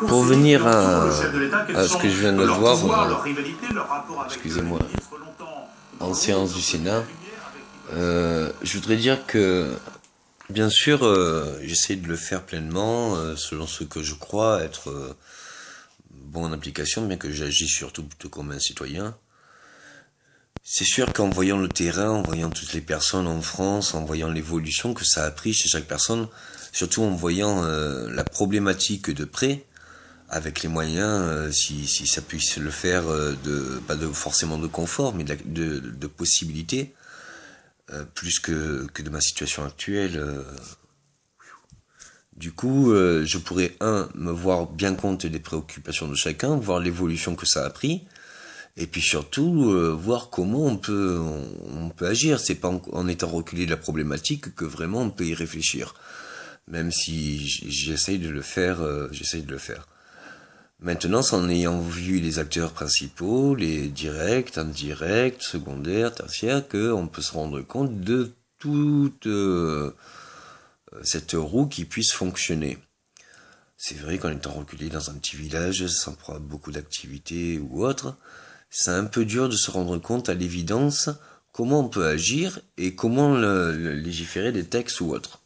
Pour venir à ce que je viens de voir, excusez-moi, en séance du Sénat, je voudrais dire que, bien sûr, j'essaie de le faire pleinement, selon ce que je crois être bon en application, bien que j'agis surtout plutôt comme un citoyen. C'est sûr qu'en voyant le terrain, en voyant toutes les personnes en France, en voyant l'évolution que ça a pris chez chaque personne, surtout en voyant la problématique de près, avec les moyens, si ça puisse le faire, pas forcément de confort, mais de possibilités, plus que de ma situation actuelle. Du coup, je pourrais, me voir bien compte des préoccupations de chacun, voir l'évolution que ça a pris, et puis surtout, voir comment on peut agir. C'est pas en étant reculé de la problématique que vraiment on peut y réfléchir. Même si j'essaye de le faire, Maintenant, c'est en ayant vu les acteurs principaux, les directs, indirects, secondaires, tertiaires, qu'on peut se rendre compte de toute cette roue qui puisse fonctionner. C'est vrai qu'en étant reculé dans un petit village, sans beaucoup d'activités ou autre, c'est un peu dur de se rendre compte à l'évidence comment on peut agir et comment légiférer des textes ou autres.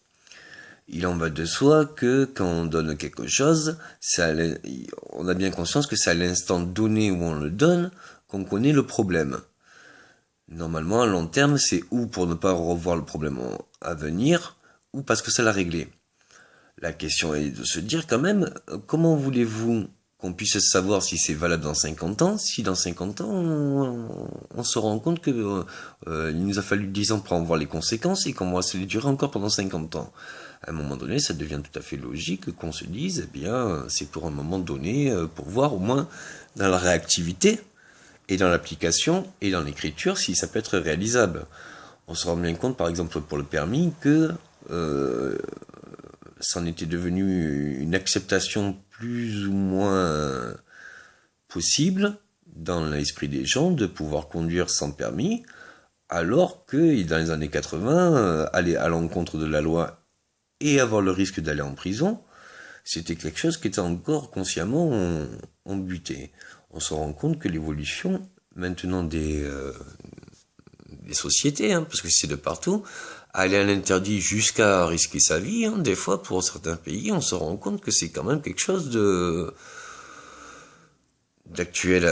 Il en va de soi que quand on donne quelque chose, on a bien conscience que c'est à l'instant donné où on le donne qu'on connaît le problème. Normalement, à long terme, c'est ou pour ne pas revoir le problème à venir, ou parce que ça l'a réglé. La question est de se dire quand même, comment voulez-vous qu'on puisse savoir si c'est valable dans 50 ans, si dans 50 ans, on se rend compte que il nous a fallu 10 ans pour en voir les conséquences et qu'on va se les durer encore pendant 50 ans. À un moment donné, ça devient tout à fait logique qu'on se dise, eh bien, c'est pour un moment donné, pour voir au moins dans la réactivité, et dans l'application, et dans l'écriture, si ça peut être réalisable. On se rend bien compte, par exemple, pour le permis, que c'en était devenu une acceptation plus ou moins possible dans l'esprit des gens de pouvoir conduire sans permis, alors que dans les années 80, aller à l'encontre de la loi et avoir le risque d'aller en prison, c'était quelque chose qui était encore consciemment embuté. On se rend compte que l'évolution maintenant des sociétés, parce que c'est de partout, aller à l'interdit jusqu'à risquer sa vie, des fois pour certains pays, on se rend compte que c'est quand même quelque chose d'actuel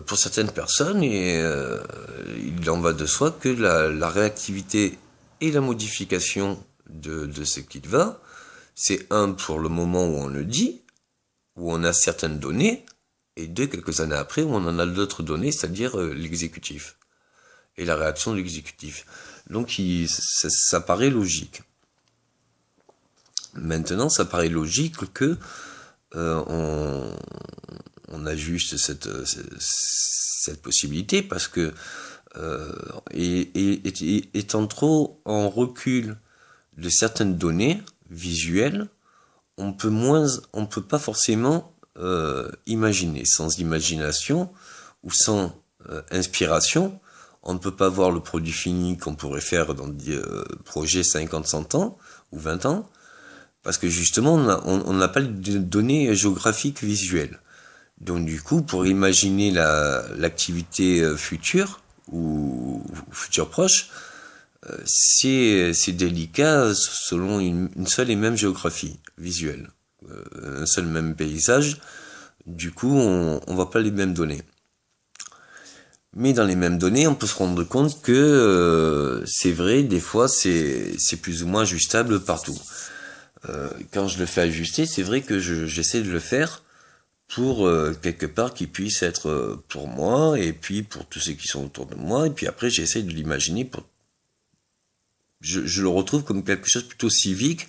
pour certaines personnes, et il en va de soi que la réactivité et la modification de ce qui va, c'est pour le moment où on le dit, où on a certaines données, et quelques années après, où on en a d'autres données, c'est-à-dire l'exécutif, et la réaction de l'exécutif. Donc ça paraît logique. Maintenant, ça paraît logique que on ajuste cette possibilité, parce que étant trop en recul de certaines données visuelles, on peut pas forcément imaginer. Sans imagination ou sans inspiration, on ne peut pas voir le produit fini qu'on pourrait faire dans des projets 50, 100 ans ou 20 ans, parce que justement on n'a pas de données géographiques visuelles. Donc du coup, pour imaginer l'activité future ou future proche, c'est délicat selon une seule et même géographie visuelle, un seul même paysage. Du coup, on voit pas les mêmes données. Mais dans les mêmes données, on peut se rendre compte que c'est vrai, des fois, c'est plus ou moins ajustable partout. Quand je le fais ajuster, c'est vrai que j'essaie de le faire pour quelque part qui puisse être pour moi, et puis pour tous ceux qui sont autour de moi, et puis après j'essaie de l'imaginer je le retrouve comme quelque chose plutôt civique.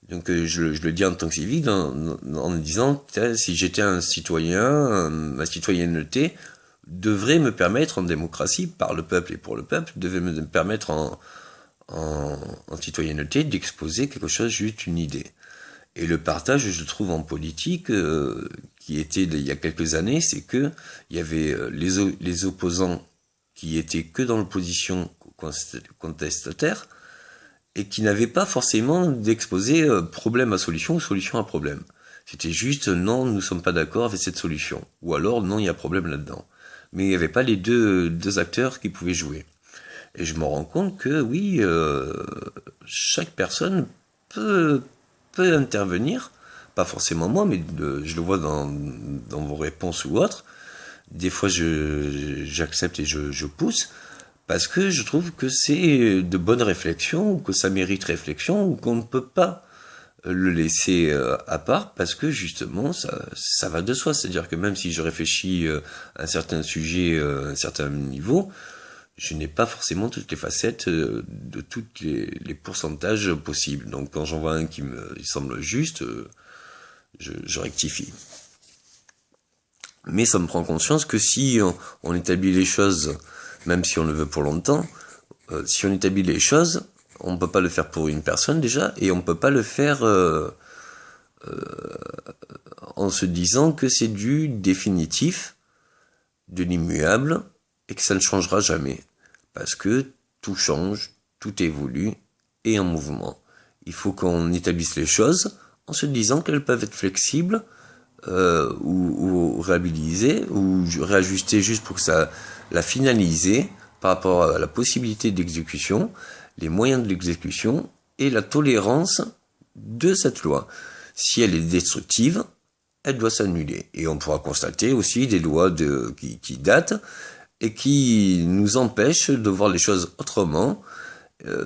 Donc je le dis en tant que civique, en me disant, si j'étais un citoyen, ma citoyenneté devrait me permettre en démocratie, par le peuple et pour le peuple, devait me permettre en citoyenneté d'exposer quelque chose, juste une idée. Et le partage, je le trouve en politique, qui était il y a quelques années, c'est que il y avait les opposants qui étaient que dans l'opposition contestataire, et qui n'avaient pas forcément d'exposer problème à solution ou solution à problème. C'était juste non, nous ne sommes pas d'accord avec cette solution. Ou alors non, il y a un problème là-dedans. Mais il n'y avait pas les deux acteurs qui pouvaient jouer. Et je me rends compte que oui, chaque personne peut intervenir, pas forcément moi, mais je le vois dans vos réponses ou autres. Des fois, j'accepte et je pousse, parce que je trouve que c'est de bonnes réflexions, ou que ça mérite réflexion, ou qu'on ne peut pas le laisser à part, parce que justement, ça va de soi. C'est-à-dire que même si je réfléchis à un certain sujet, à un certain niveau, je n'ai pas forcément toutes les facettes de tous les pourcentages possibles. Donc quand j'en vois un qui me semble juste, je rectifie. Mais ça me prend conscience que si on établit les choses, même si on le veut pour longtemps, si on établit les choses, on ne peut pas le faire pour une personne déjà, et on ne peut pas le faire en se disant que c'est du définitif, de l'immuable, et que ça ne changera jamais. Parce que tout change, tout évolue, et en mouvement. Il faut qu'on établisse les choses en se disant qu'elles peuvent être flexibles, ou réhabilisées, ou réajustées juste pour que ça la finaliser par rapport à la possibilité d'exécution, les moyens de l'exécution et la tolérance de cette loi. Si elle est destructive, elle doit s'annuler. Et on pourra constater aussi des lois qui datent et qui nous empêchent de voir les choses autrement.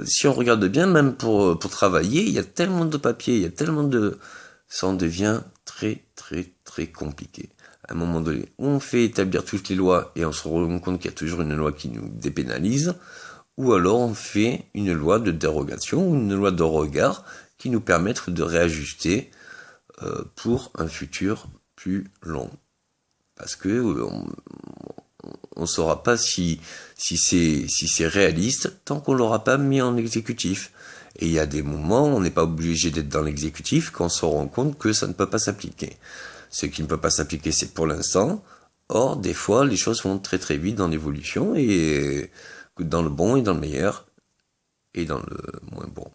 Si on regarde bien, même pour travailler, il y a tellement de papiers, il y a tellement de... Ça en devient très, très, très compliqué. À un moment donné, on fait établir toutes les lois et on se rend compte qu'il y a toujours une loi qui nous dépénalise, ou alors on fait une loi de dérogation ou une loi de regard qui nous permettent de réajuster pour un futur plus long. Parce que on saura pas si c'est réaliste tant qu'on l'aura pas mis en exécutif. Et il y a des moments où on n'est pas obligé d'être dans l'exécutif quand on se rend compte que ça ne peut pas s'appliquer. Ce qui ne peut pas s'appliquer, c'est pour l'instant. Or, des fois, les choses vont très très vite dans l'évolution, et dans le bon et dans le meilleur, et dans le moins bon.